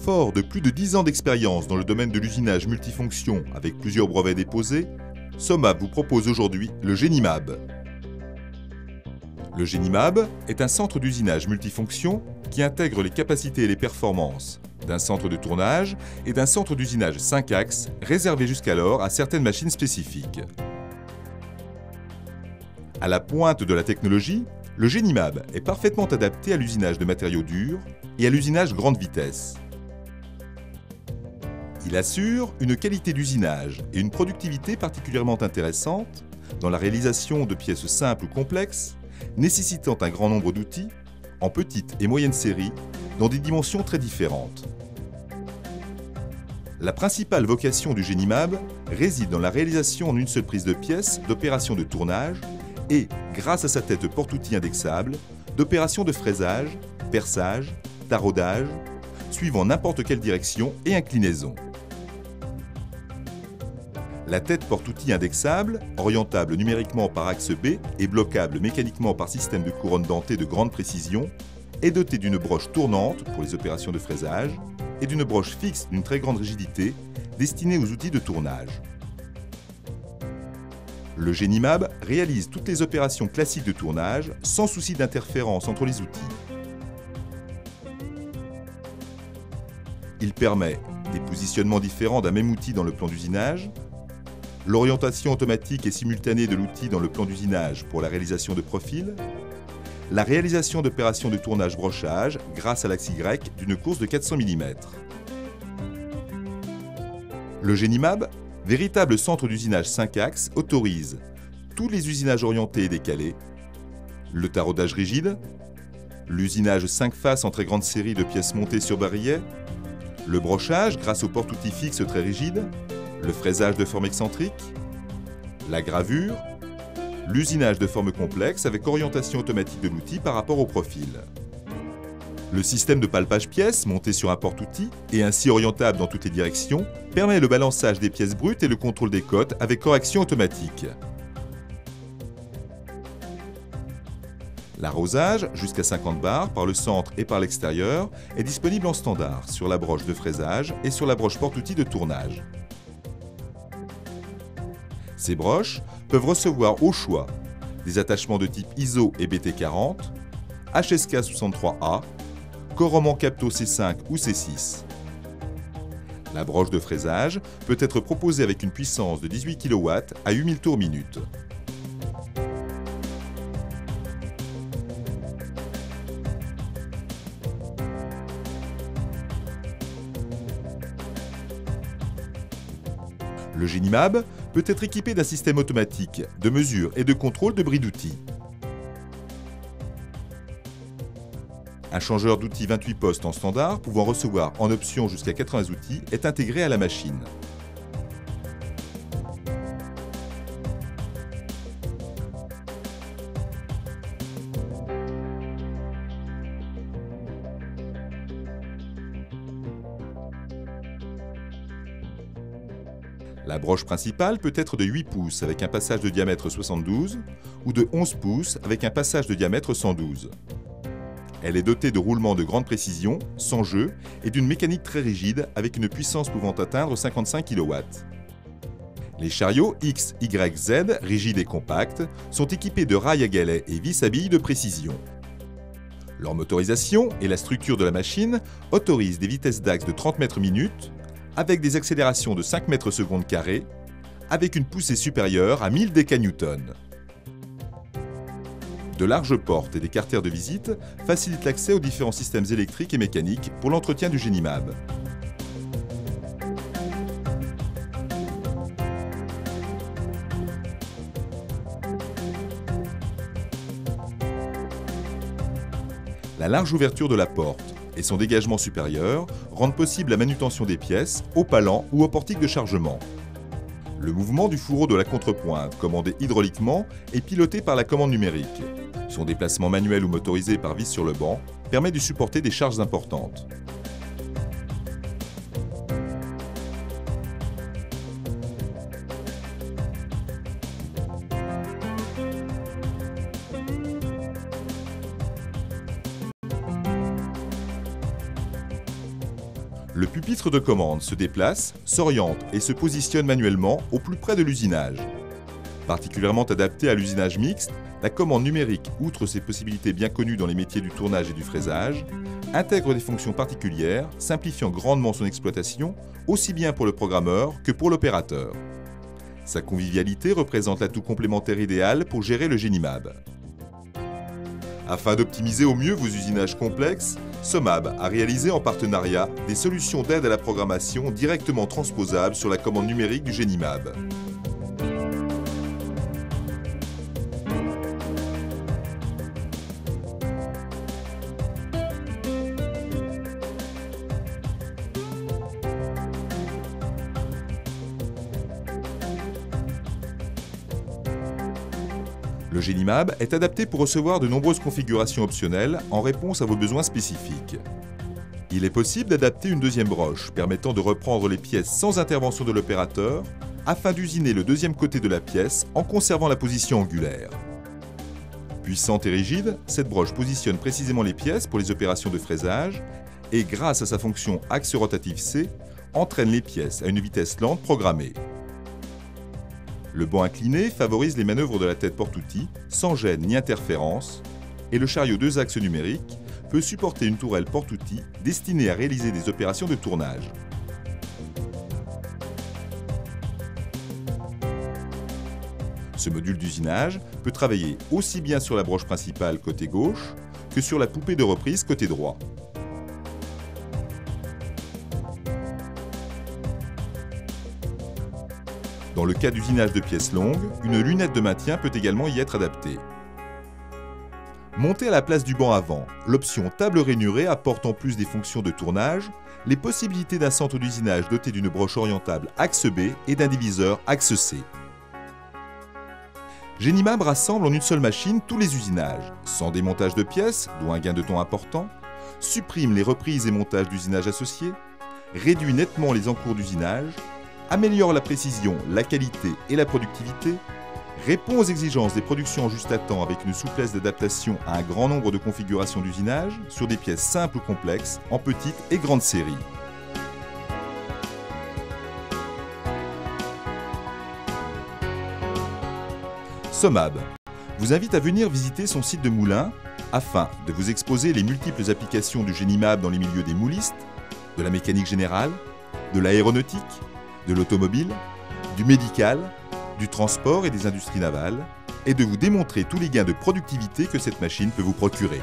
Fort de plus de 10 ans d'expérience dans le domaine de l'usinage multifonction avec plusieurs brevets déposés, SOMAP vous propose aujourd'hui le Génimab. Le Génimab est un centre d'usinage multifonction qui intègre les capacités et les performances d'un centre de tournage et d'un centre d'usinage 5 axes réservé jusqu'alors à certaines machines spécifiques. À la pointe de la technologie, le Génimab est parfaitement adapté à l'usinage de matériaux durs et à l'usinage grande vitesse. Il assure une qualité d'usinage et une productivité particulièrement intéressante dans la réalisation de pièces simples ou complexes, nécessitant un grand nombre d'outils, en petite et moyenne série, dans des dimensions très différentes. La principale vocation du Génimab réside dans la réalisation en une seule prise de pièces d'opérations de tournage et, grâce à sa tête porte-outils indexable, d'opérations de fraisage, perçage, taraudage, suivant n'importe quelle direction et inclinaison. La tête porte-outils indexable, orientable numériquement par axe B et bloquable mécaniquement par système de couronne dentée de grande précision, est dotée d'une broche tournante pour les opérations de fraisage et d'une broche fixe d'une très grande rigidité destinée aux outils de tournage. Le Génimab réalise toutes les opérations classiques de tournage sans souci d'interférence entre les outils. Il permet des positionnements différents d'un même outil dans le plan d'usinage, l'orientation automatique et simultanée de l'outil dans le plan d'usinage pour la réalisation de profils, la réalisation d'opérations de tournage brochage grâce à l'axe Y d'une course de 400 mm. Le Génimab, véritable centre d'usinage 5 axes, autorise tous les usinages orientés et décalés, le taraudage rigide, l'usinage 5 faces en très grande série de pièces montées sur barillet, le brochage grâce aux porte-outils fixes très rigides, le fraisage de forme excentrique, la gravure, l'usinage de forme complexe avec orientation automatique de l'outil par rapport au profil. Le système de palpage pièces monté sur un porte-outils et ainsi orientable dans toutes les directions permet le balançage des pièces brutes et le contrôle des cotes avec correction automatique. L'arrosage, jusqu'à 50 bars par le centre et par l'extérieur, est disponible en standard sur la broche de fraisage et sur la broche porte-outils de tournage. Ces broches peuvent recevoir au choix des attachements de type ISO et BT40, HSK 63A, Coroman Capto C5 ou C6. La broche de fraisage peut être proposée avec une puissance de 18 kW à 8000 tours minute. Le Génimab peut être équipé d'un système automatique de mesure et de contrôle de bris d'outils. Un changeur d'outils 28 postes en standard, pouvant recevoir en option jusqu'à 80 outils, est intégré à la machine. La broche principale peut être de 8 pouces avec un passage de diamètre 72 ou de 11 pouces avec un passage de diamètre 112. Elle est dotée de roulements de grande précision, sans jeu, et d'une mécanique très rigide avec une puissance pouvant atteindre 55 kW. Les chariots X, Y, Z, rigides et compacts, sont équipés de rails à galets et vis à billes de précision. Leur motorisation et la structure de la machine autorisent des vitesses d'axe de 30 mètres minute, avec des accélérations de 5 mètres secondes carrés, avec une poussée supérieure à 1000 décanewtons. De larges portes et des carters de visite facilitent l'accès aux différents systèmes électriques et mécaniques pour l'entretien du Génimab. La large ouverture de la porte et son dégagement supérieur rendent possible la manutention des pièces au palan ou au portique de chargement. Le mouvement du fourreau de la contrepointe, commandé hydrauliquement, est piloté par la commande numérique. Son déplacement manuel ou motorisé par vis sur le banc permet de supporter des charges importantes. Le pupitre de commande se déplace, s'oriente et se positionne manuellement au plus près de l'usinage. Particulièrement adapté à l'usinage mixte, la commande numérique, outre ses possibilités bien connues dans les métiers du tournage et du fraisage, intègre des fonctions particulières, simplifiant grandement son exploitation, aussi bien pour le programmeur que pour l'opérateur. Sa convivialité représente l'atout complémentaire idéal pour gérer le Genimab. Afin d'optimiser au mieux vos usinages complexes, Somab a réalisé en partenariat des solutions d'aide à la programmation directement transposables sur la commande numérique du Genimab. Le Genimab est adapté pour recevoir de nombreuses configurations optionnelles en réponse à vos besoins spécifiques. Il est possible d'adapter une deuxième broche permettant de reprendre les pièces sans intervention de l'opérateur afin d'usiner le deuxième côté de la pièce en conservant la position angulaire. Puissante et rigide, cette broche positionne précisément les pièces pour les opérations de fraisage et, grâce à sa fonction axe rotatif C, entraîne les pièces à une vitesse lente programmée. Le banc incliné favorise les manœuvres de la tête porte-outil sans gêne ni interférence et le chariot 2 axes numérique peut supporter une tourelle porte-outil destinée à réaliser des opérations de tournage. Ce module d'usinage peut travailler aussi bien sur la broche principale côté gauche que sur la poupée de reprise côté droit. Dans le cas d'usinage de pièces longues, une lunette de maintien peut également y être adaptée. Montée à la place du banc avant, l'option table rainurée apporte en plus des fonctions de tournage, les possibilités d'un centre d'usinage doté d'une broche orientable axe B et d'un diviseur axe C. Genimab rassemble en une seule machine tous les usinages, sans démontage de pièces, dont un gain de temps important, supprime les reprises et montages d'usinage associés, réduit nettement les encours d'usinage, améliore la précision, la qualité et la productivité, répond aux exigences des productions en juste à temps avec une souplesse d'adaptation à un grand nombre de configurations d'usinage sur des pièces simples ou complexes en petite et grande série. Somab vous invite à venir visiter son site de moulin afin de vous exposer les multiples applications du Genimab dans les milieux des moulistes, de la mécanique générale, de l'aéronautique, de l'automobile, du médical, du transport et des industries navales, et de vous démontrer tous les gains de productivité que cette machine peut vous procurer.